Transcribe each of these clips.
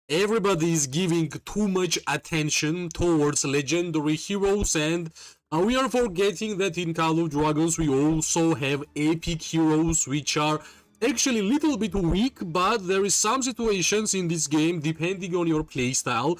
everybody is giving too much attention towards legendary heroes, and we are forgetting that in Call of Dragons we also have epic heroes which are actually a little bit weak, but there is some situations in this game, depending on your playstyle,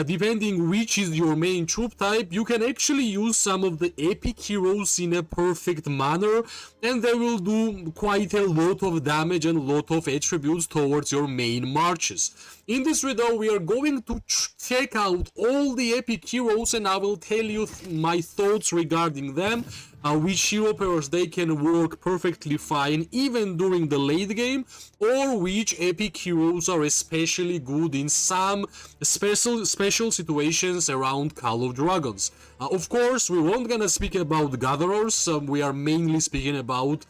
depending which is your main troop type, you can actually use some of the epic heroes in a perfect manner, and they will do quite a lot of damage and a lot of attributes towards your main marches. In this video, we are going to check out all the epic heroes, and I will tell you my thoughts regarding them, which hero pairs they can work perfectly fine even during the late game, or which epic heroes are especially good in some special situations around Call of Dragons. Of course, we won't gonna speak about gatherers, we are mainly speaking about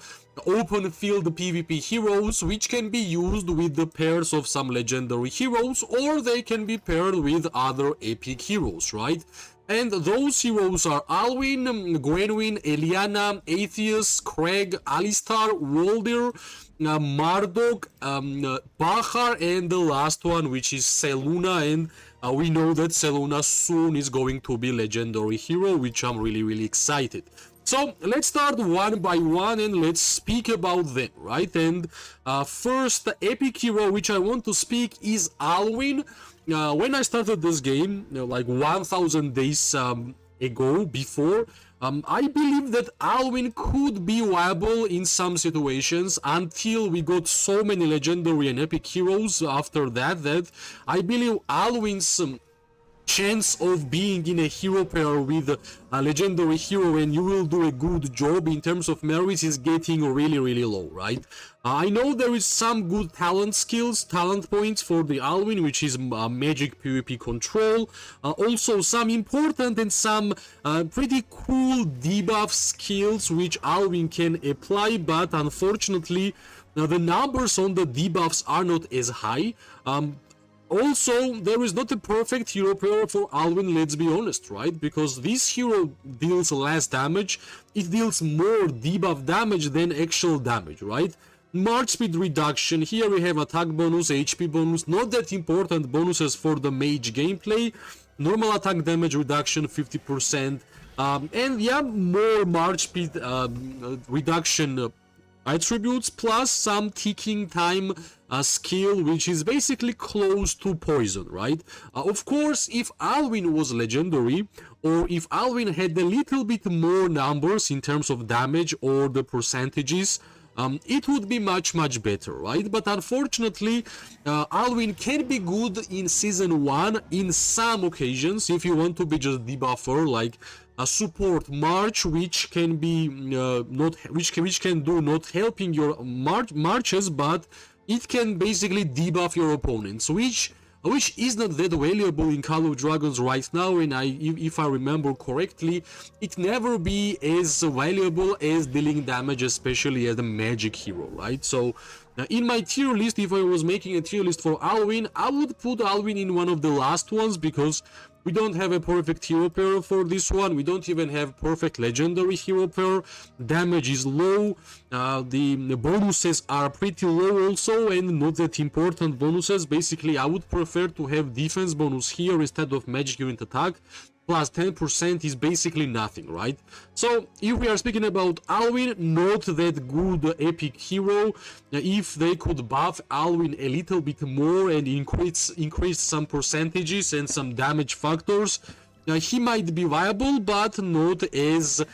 open field PvP heroes, which can be used with the pairs of some legendary heroes, or they can be paired with other epic heroes, right? And those heroes are Alwyn, Gwanwyn, Eliana, Atheus, Kregg, Alistair, Waldyr, Mardok, Bakhar, and the last one, which is Seluna. And we know that Seluna soon is going to be legendary hero, which I'm really excited. So let's start one by one and let's speak about them, right? And first, the epic hero which I want to speak is Alwyn. When I started this game, like 1000 days ago, before, I believe that Alwyn could be viable in some situations until we got so many legendary and epic heroes after that I believe Alwyn's chance of being in a hero pair with a legendary hero and you will do a good job in terms of merits is getting really low, right? I know there is some good talent points for the Alwyn, which is magic PvP control, also some important and some pretty cool debuff skills which Alwyn can apply, but unfortunately the numbers on the debuffs are not as high. Also, there is not a perfect hero pair for Alwyn, let's be honest, right? Because this hero deals less damage, it deals more debuff damage than actual damage, right? March speed reduction, here we have attack bonus, HP bonus, not that important bonuses for the mage gameplay, normal attack damage reduction 50%, and yeah, more march speed reduction attributes, plus some ticking time skill, which is basically close to poison, right? Of course, if Alwyn was legendary, or if Alwyn had a little bit more numbers in terms of damage or the percentages, it would be much better, right? But unfortunately, Alwyn can be good in season 1 in some occasions if you want to be just debuffer, like a support march, which can be which can do not helping your marches, but it can basically debuff your opponents, which is not that valuable in Call of Dragons right now, and if I remember correctly, it never be as valuable as dealing damage, especially as a magic hero, right? So in my tier list, if I was making a tier list for Alwyn, I would put Alwyn in one of the last ones, because we don't have a perfect hero pair for this one. We don't even have perfect legendary hero pair. Damage is low. The bonuses are pretty low also, and not that important bonuses. Basically, I would prefer to have defense bonus here instead of magic unit attack. Plus 10% is basically nothing, right? So if we are speaking about Alwyn, not that good epic hero. If they could buff Alwyn a little bit more and increase some percentages and some damage factors, he might be viable, but not as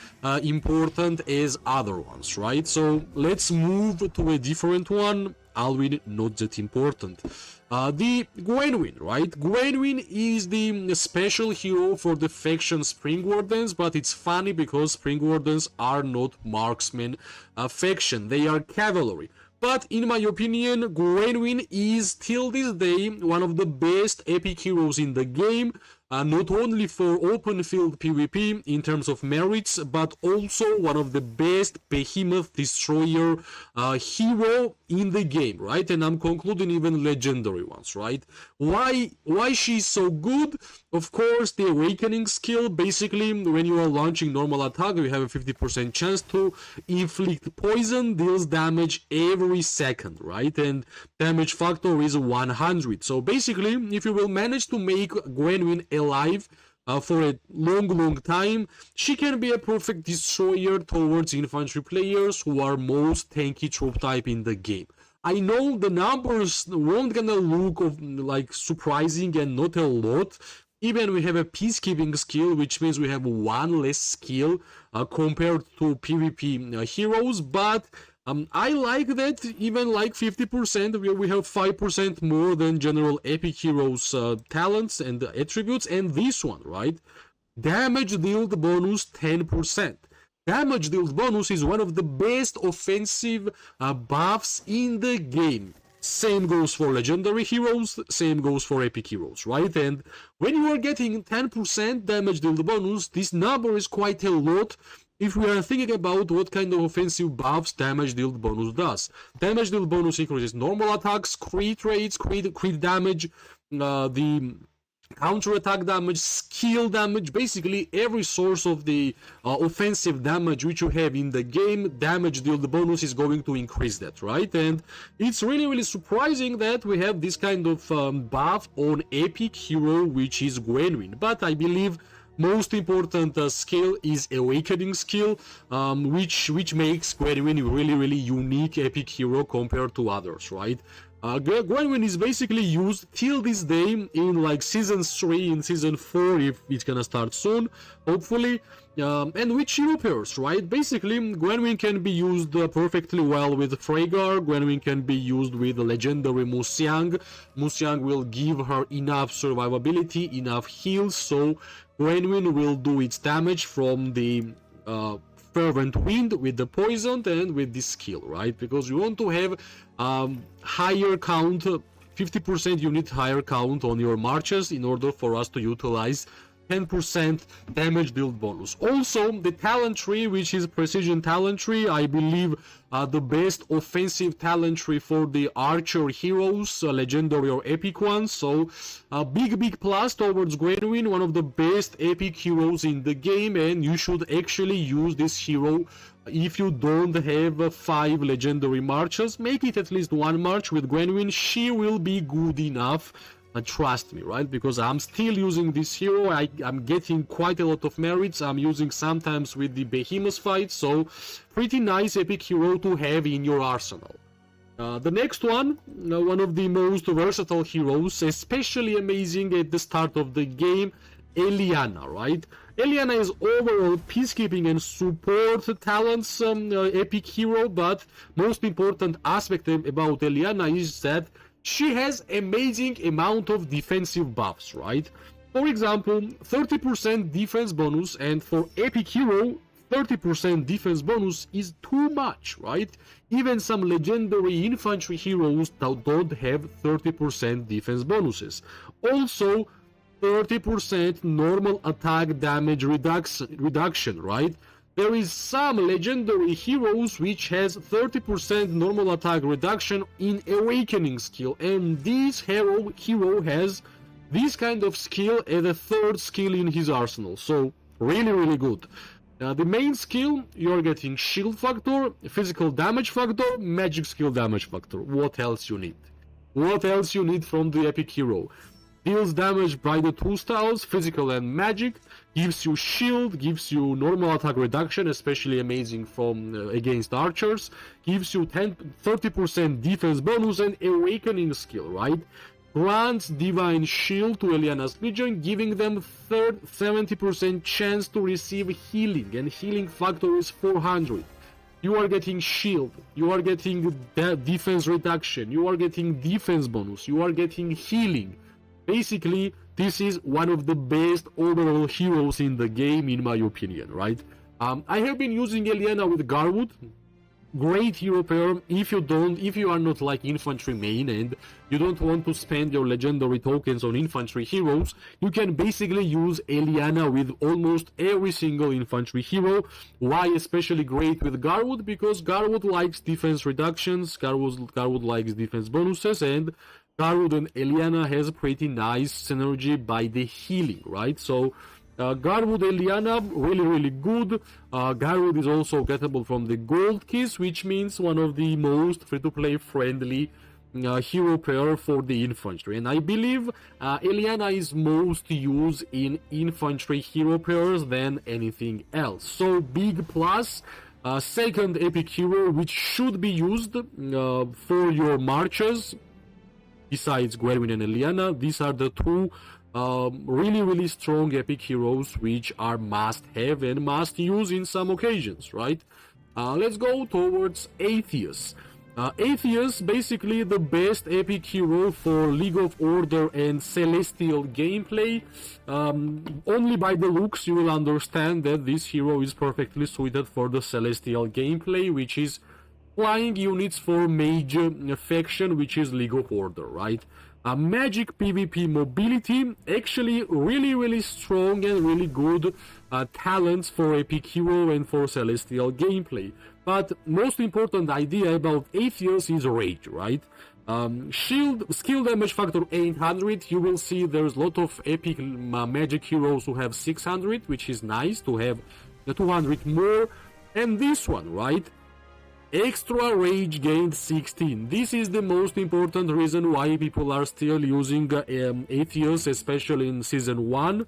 important as other ones, right? So let's move to a different one. Alwyn, not that important. The Gwanwyn, right? Gwanwyn is the special hero for the faction Spring Wardens, but it's funny because Spring Wardens are not marksman faction, they are cavalry. But in my opinion, Gwanwyn is till this day one of the best epic heroes in the game. not only for open field PvP in terms of merits, but also one of the best behemoth destroyer hero in the game, right? And I'm concluding even legendary ones, right? Why she's so good? Of course, the awakening skill. Basically, when you are launching normal attack, you have a 50% chance to inflict poison, deals damage every second, right? And damage factor is 100. So basically, if you will manage to make Gwanwyn alive for a long time, she can be a perfect destroyer towards infantry players who are most tanky troop type in the game. I know the numbers won't gonna look like surprising and not a lot. Even we have a peacekeeping skill, which means we have one less skill compared to PvP heroes, but I like that even like 50%, we have 5% more than general epic heroes talents and attributes, and this one, right? Damage dealt bonus 10%. Damage dealt bonus is one of the best offensive buffs in the game. Same goes for legendary heroes, same goes for epic heroes, right? And when you are getting 10% damage dealt bonus, this number is quite a lot if we are thinking about what kind of offensive buffs damage dealt bonus does. Damage dealt bonus increases normal attacks, crit rates, crit damage, the counter attack damage, skill damage, basically every source of the offensive damage which you have in the game, damage dealt bonus is going to increase that, right? And it's really surprising that we have this kind of buff on epic hero, which is Gwanwyn. But I believe most important skill is awakening skill, which makes Gwanwyn really unique epic hero compared to others, right? Gwanwyn is basically used till this day in like season 3, in season 4, if it's gonna start soon, hopefully, and with hero pairs, right? Basically, Gwanwyn can be used perfectly well with Freygar. Gwanwyn can be used with legendary Musyang. Musyang will give her enough survivability, enough heals, so Gwanwyn will do its damage from the fervent wind with the poison and with this skill, right? Because you want to have higher count, 50% unit higher count on your marches in order for us to utilize 10% damage dealt bonus. Also, the talent tree, which is precision talent tree, I believe the best offensive talent tree for the archer heroes, legendary or epic ones. So big plus towards Gwanwyn, one of the best epic heroes in the game, and you should actually use this hero. If you don't have 5 legendary marches, make it at least 1 march with Gwanwyn. She will be good enough. Trust me, right? Because I'm still using this hero. I'm getting quite a lot of merits. I'm using sometimes with the behemoth fight, so pretty nice epic hero to have in your arsenal. The next one of the most versatile heroes, especially amazing at the start of the game, Eliana, right? Eliana is overall peacekeeping and support talents epic hero, but most important aspect about Eliana is that she has amazing amount of defensive buffs, right? For example, 30% defense bonus, and for epic hero, 30% defense bonus is too much, right? Even some legendary infantry heroes don't have 30% defense bonuses. Also, 30% normal attack damage reduction, right? There is some legendary heroes which has 30% normal attack reduction in awakening skill, and this hero has this kind of skill as a third skill in his arsenal, so really good. The main skill, you're getting shield factor, physical damage factor, magic skill damage factor. What else you need? What else you need from the epic hero? Deals damage by the 2 styles, physical and magic, gives you shield, gives you normal attack reduction, especially amazing from against archers, gives you 30% defense bonus and awakening skill, right? Grants divine shield to Eliana's legion, giving them 70% chance to receive healing, and healing factor is 400. You are getting shield, you are getting defense reduction, you are getting defense bonus, you are getting healing. Basically, this is one of the best overall heroes in the game, in my opinion, right? I have been using Eliana with Garwood. great hero pair. If you are not like infantry main and you don't want to spend your legendary tokens on infantry heroes, you can basically use Eliana with almost every single infantry hero. Why especially great with Garwood? Because Garwood likes defense reductions, Garwood likes defense bonuses, and Garwood and Eliana has pretty nice synergy by the healing, right? So Garwood Eliana, really good. Garwood is also gettable from the Gold Kiss, which means one of the most free-to-play friendly hero pair for the infantry. And I believe Eliana is most used in infantry hero pairs than anything else. So big plus. Second epic hero, which should be used for your marches, besides Gwanwyn and Eliana. These are the two really strong epic heroes which are must have and must use in some occasions, right? Let's go towards Atheus. Atheus, basically the best epic hero for League of Order and Celestial gameplay. Only by the looks you will understand that this hero is perfectly suited for the Celestial gameplay, which is flying units for mage faction, which is League of Order, right? Magic PvP mobility, actually really strong and really good talents for epic hero and for celestial gameplay. But most important idea about Atheus is rage, right? Skill damage factor 800. You will see there's a lot of epic magic heroes who have 600, which is nice to have the 200 more. And this one, right? Extra rage gained 16. This is the most important reason why people are still using Atheus, especially in Season 1.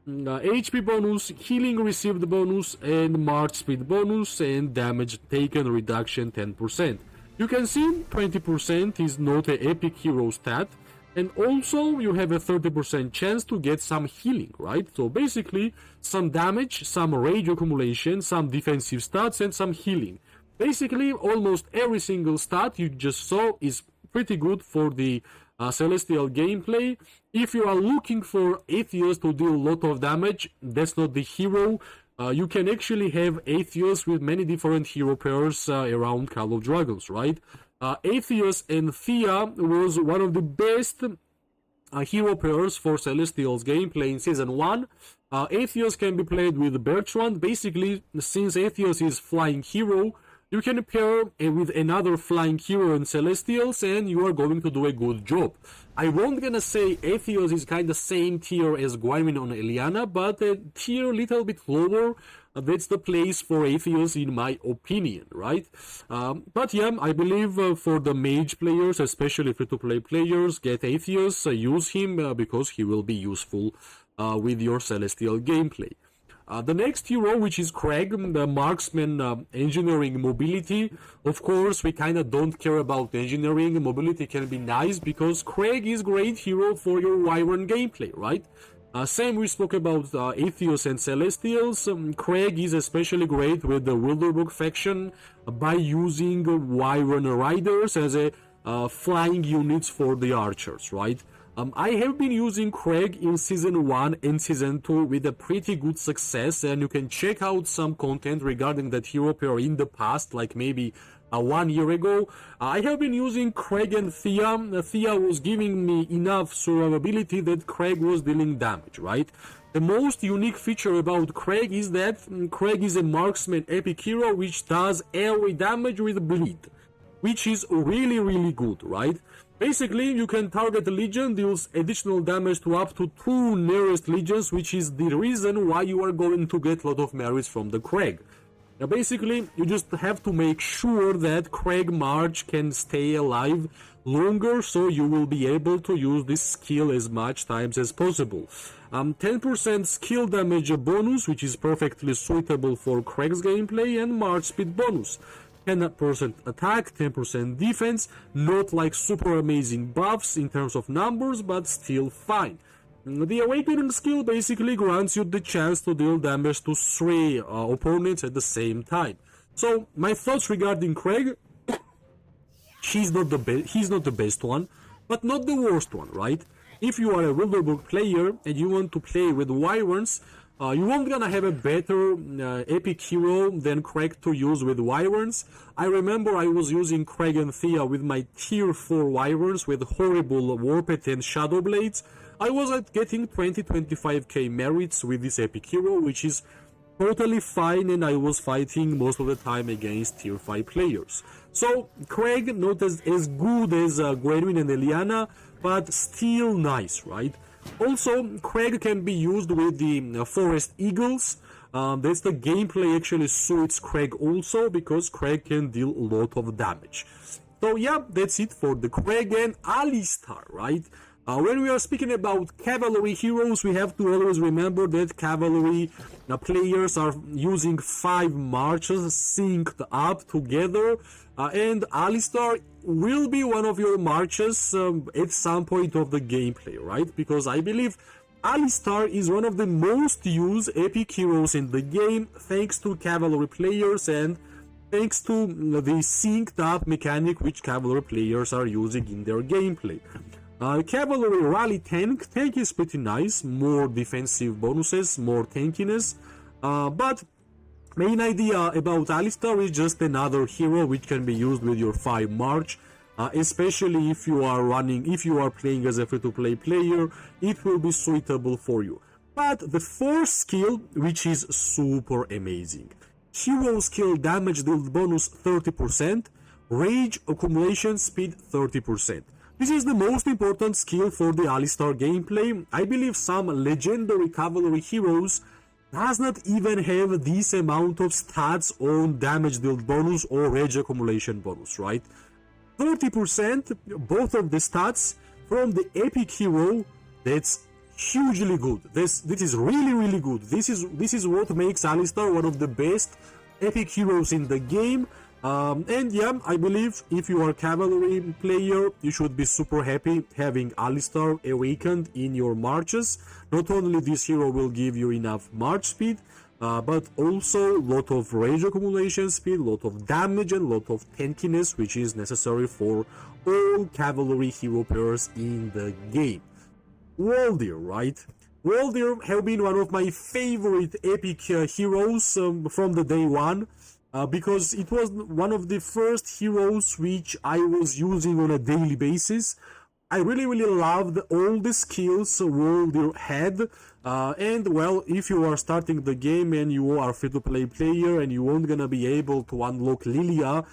HP bonus, healing received bonus, and march speed bonus, and damage taken reduction 10%. You can see 20% is not an epic hero stat, and also you have a 30% chance to get some healing, right? So basically, some damage, some rage accumulation, some defensive stats, and some healing. Basically, almost every single stat you just saw is pretty good for the Celestial gameplay. If you are looking for Atheus to deal a lot of damage, that's not the hero. You can actually have Atheus with many different hero pairs around Call of Dragons, right? Atheus and Thea was one of the best hero pairs for Celestial's gameplay in Season 1. Atheus can be played with Bertrand. Basically, since Atheus is flying hero, you can pair with another flying hero in Celestials and you are going to do a good job. I won't gonna say Atheus is kinda same tier as Gwanwyn on Eliana, but a tier little bit lower. That's the place for Atheus in my opinion, right? But yeah, I believe for the mage players, especially free-to-play players, get Atheus, use him because he will be useful with your Celestial gameplay. The next hero, which is Kregg, the marksman engineering mobility. Of course, we kind of don't care about engineering. Mobility can be nice because Kregg is great hero for your Wyvern gameplay, right? Same we spoke about Atheus and Celestials. Kregg is especially great with the Waldyr faction by using Wyvern riders as a flying units for the archers, right? I have been using Kregg in Season 1 and Season 2 with a pretty good success, and you can check out some content regarding that hero pair in the past, like maybe 1 year ago. I have been using Kregg and Thea. Thea was giving me enough survivability that Kregg was dealing damage, right? The most unique feature about Kregg is that Kregg is a marksman epic hero which does AoE damage with bleed, which is really good, right? Basically, you can target a legion, deals additional damage to up to 2 nearest legions, which is the reason why you are going to get a lot of merits from the Kregg. Now basically, you just have to make sure that Kregg March can stay alive longer, so you will be able to use this skill as much times as possible. 10% skill damage bonus, which is perfectly suitable for Kregg's gameplay, and March speed bonus. 10% attack, 10% defense, not like super amazing buffs in terms of numbers, but still fine. The Awakening skill basically grants you the chance to deal damage to 3 opponents at the same time. So, my thoughts regarding Kregg, he's not the best one, but not the worst one, right? If you are a Waldyr player and you want to play with Wyverns, You won't gonna have a better epic hero than Kregg to use with wyverns. I remember I was using Kregg and Thea with my tier 4 wyverns with horrible warped and shadow blades. I was at getting 20-25k merits with this epic hero, which is totally fine, and I was fighting most of the time against tier 5 players. So Kregg, not as good as Gwanwyn and Eliana, but still nice, right? Also, Kregg can be used with the Forest Eagles. That's the gameplay actually suits Kregg also, because Kregg can deal a lot of damage. So yeah, that's it for the Kregg and Alistair, right? When we are speaking about cavalry heroes, we have to always remember that cavalry players are using 5 marches synced up together, and Alistair will be one of your marches at some point of the gameplay, right? Because I believe Alistair is one of the most used epic heroes in the game, thanks to cavalry players and thanks to the synced up mechanic which cavalry players are using in their gameplay. Cavalry rally tank is pretty nice, more defensive bonuses, more tankiness, but main idea about Alistair is just another hero which can be used with your 5 march, especially if you are playing as a free-to-play player, it will be suitable for you. But the 4th skill, which is super amazing. Hero skill damage dealt bonus 30%, rage accumulation speed 30%. This is the most important skill for the Alistair gameplay. I believe some legendary cavalry heroes does not even have this amount of stats on damage dealt bonus or rage accumulation bonus, right? 30%, both of the stats from the epic hero, that's hugely good. This is really good. This is what makes Alistair one of the best epic heroes in the game. And yeah, I believe if you are a cavalry player, you should be super happy having Alistair awakened in your marches. Not only this hero will give you enough march speed, but also a lot of rage accumulation speed, lot of damage, and lot of tankiness, which is necessary for all cavalry hero pairs in the game. Waldyr, right? Waldyr have been one of my favorite epic heroes from the day one. Because it was one of the first heroes which I was using on a daily basis. I really loved all the skills Waldyr had, and well, if you are starting the game and you are a free-to-play player and you won't gonna be able to unlock Lilia,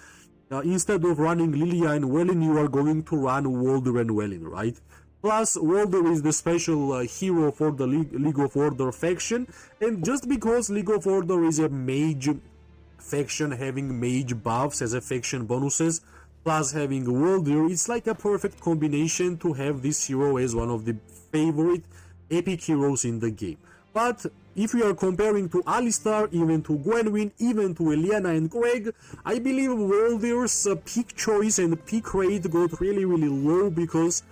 instead of running Lilia and Welyn, you are going to run Waldyr and Welyn, right? Plus, Waldyr is the special hero for the League of Order faction, and just because League of Order is a mage faction having mage buffs as a faction bonuses, plus having Waldyr, it's like a perfect combination to have this hero as one of the favorite epic heroes in the game. But if we are comparing to Alistair, even to Gwanwyn, even to Eliana and Kregg, I believe Waldyr's pick choice and pick rate got really low, because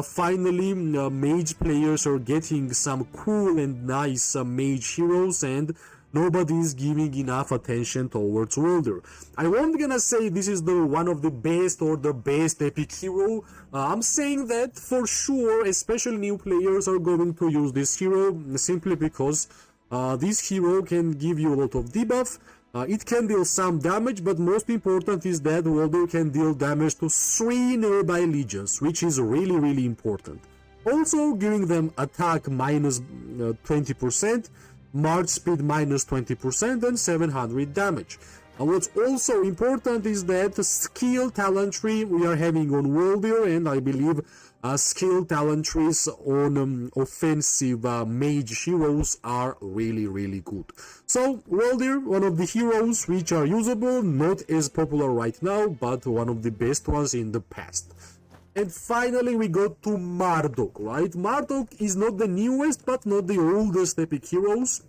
finally mage players are getting some cool and nice mage heroes, and nobody is giving enough attention towards Waldyr. I won't gonna say this is the one of the best or the best epic hero. I'm saying that for sure, especially new players are going to use this hero simply because this hero can give you a lot of debuff. It can deal some damage, but most important is that Waldyr can deal damage to 3 nearby legions, which is really important. Also giving them attack minus 20%, march speed minus 20%, and 700 damage. What's also important is that the skill talent tree we are having on Waldyr, and I believe skill talent trees on offensive mage heroes are really good. So Waldyr, one of the heroes which are usable, not as popular right now, but one of the best ones in the past. And finally we go to Mardok, right? Mardok is not the newest, but not the oldest epic heroes.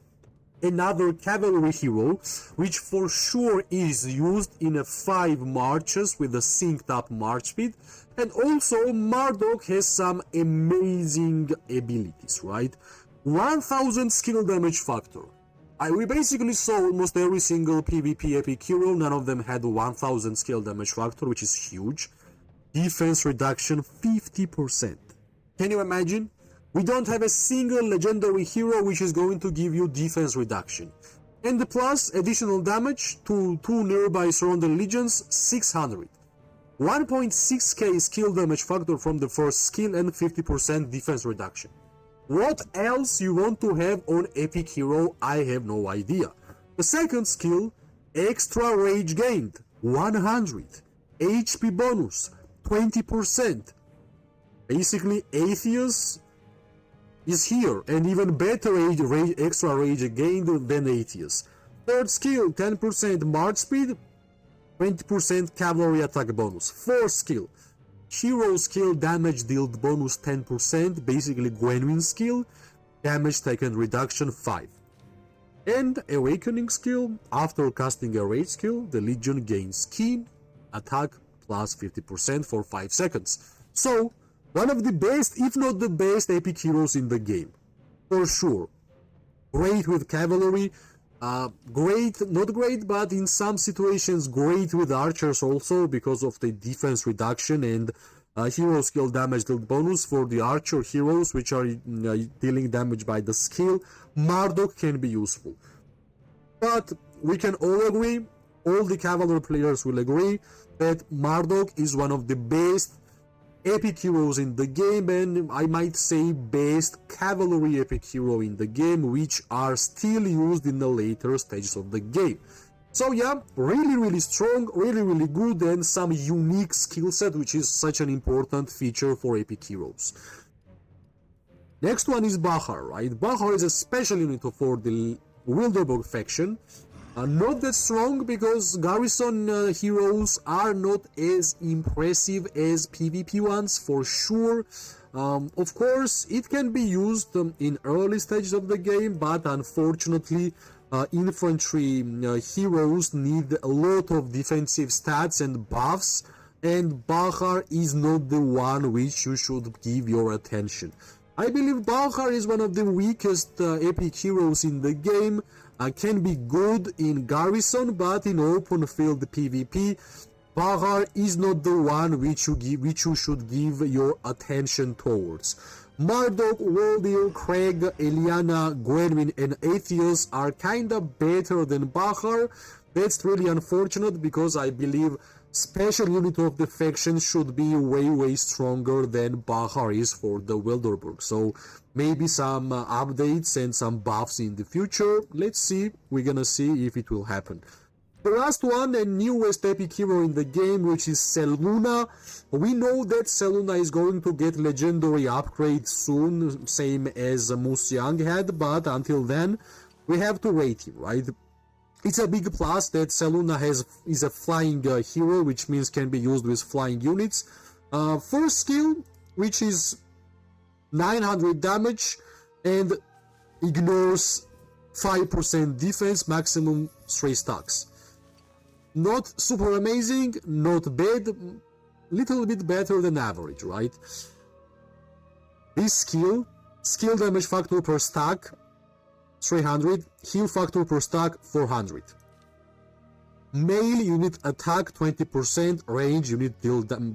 Another cavalry hero, which for sure is used in 5 marches with a synced up march speed. And also Mardok has some amazing abilities, right? 1000 skill damage factor. We basically saw almost every single PvP epic hero, none of them had 1000 skill damage factor, which is huge. Defense reduction 50%. Can you imagine? We don't have a single legendary hero which is going to give you defense reduction. And plus additional damage to 2 nearby surrounding legions, 600. 1.6k skill damage factor from the first skill and 50% defense reduction. What else you want to have on epic hero? I have no idea. The second skill, extra rage gained, 100. HP bonus, 20%. Basically, Atheus is here, and even better extra rage gained than Atheus. Third skill, 10% march speed, 20% cavalry attack bonus. Fourth skill, hero skill damage dealt bonus 10%, basically Gwanwyn skill, damage taken reduction 5. And awakening skill, after casting a rage skill, the legion gains keen attack plus 50% for 5 seconds. So, one of the best, if not the best, epic heroes in the game. For sure. Great with cavalry, great, not great, but in some situations great with archers also because of the defense reduction and hero skill damage dealt bonus for the archer heroes which are dealing damage by the skill. Mardok can be useful. But we can all agree, all the cavalry players will agree, that Mardok is one of the best epic heroes in the game, and I might say best cavalry epic hero in the game, which are still used in the later stages of the game. So yeah, really strong, really good, and some unique skill set, which is such an important feature for epic heroes. Next one is Bakhar, right? Bakhar is a special unit for the Waldyr faction. Not that strong because garrison heroes are not as impressive as PvP ones for sure. Of course, it can be used in early stages of the game, but unfortunately, infantry heroes need a lot of defensive stats and buffs, and Bakhar is not the one which you should give your attention. I believe Bakhar is one of the weakest epic heroes in the game. Can be good in garrison, but in open field PvP, Bakhar is not the one which you should give your attention towards. Mardok, Waldyr, Kregg, Eliana, Gwanwyn, and Atheus are kinda better than Bakhar. That's really unfortunate because I believe special unit of the faction should be way stronger than Bakhar is for the Waldyr. So maybe some updates and some buffs in the future. Let's see. We're gonna see if it will happen. The last one, the newest epic hero in the game, which is Seluna. We know that Seluna is going to get legendary upgrade soon, same as Moose Young had, but until then, we have to rate him, right? It's a big plus that Seluna is a flying hero, which means can be used with flying units. First skill, which is 900 damage and ignores 5% defense, maximum 3 stacks. Not super amazing, not bad, little bit better than average, right? This skill damage factor per stack 300, heal factor per stack 400. Melee unit attack 20%, range unit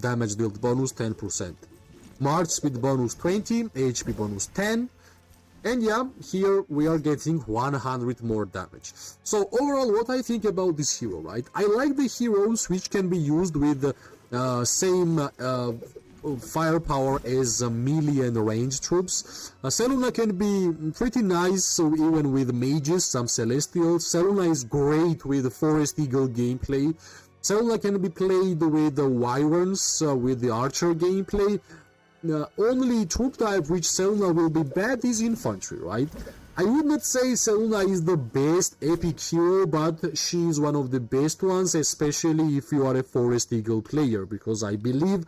damage dealt bonus 10%. March speed bonus 20, HP bonus 10, and yeah, here we are getting 100 more damage. So overall, what I think about this hero, right? I like the heroes which can be used with the same firepower as melee and range troops. Seluna can be pretty nice, so even with mages, some celestials. Seluna is great with Forest Eagle gameplay. Seluna can be played with the wyverns, with the archer gameplay. Only troop type which Seluna will be bad is infantry, right? I would not say Seluna is the best epic hero, but she is one of the best ones, especially if you are a Forest Eagle player, because I believe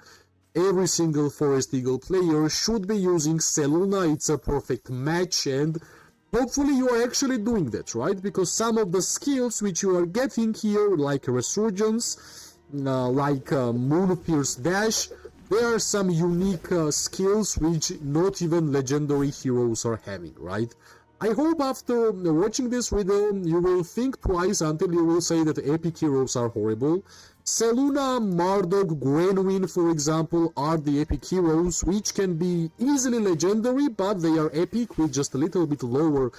every single Forest Eagle player should be using Seluna. It's a perfect match, and hopefully you are actually doing that, right? Because some of the skills which you are getting here, like Resurgence, like Moon Pierce Dash, there are some unique skills which not even legendary heroes are having, right? I hope after watching this video, you will think twice until you will say that epic heroes are horrible. Seluna, Mardok, Gwanwyn, for example, are the epic heroes, which can be easily legendary, but they are epic with just a little bit lower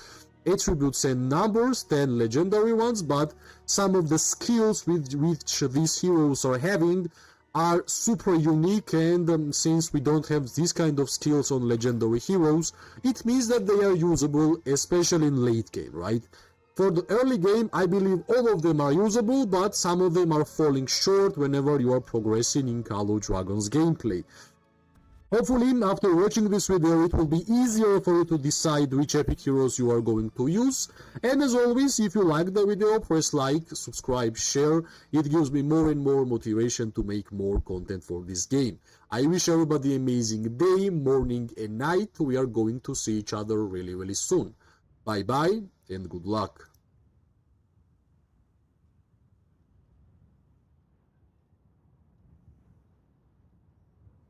attributes and numbers than legendary ones, but some of the skills which these heroes are having are super unique, and since we don't have these kind of skills on legendary heroes, it means that they are usable, especially in late game, right? For the early game, I believe all of them are usable, but some of them are falling short whenever you are progressing in Call of Dragons gameplay. Hopefully, after watching this video, it will be easier for you to decide which epic heroes you are going to use. And as always, if you like the video, press like, subscribe, share. It gives me more and more motivation to make more content for this game. I wish everybody an amazing day, morning and night. We are going to see each other really, really soon. Bye bye and good luck.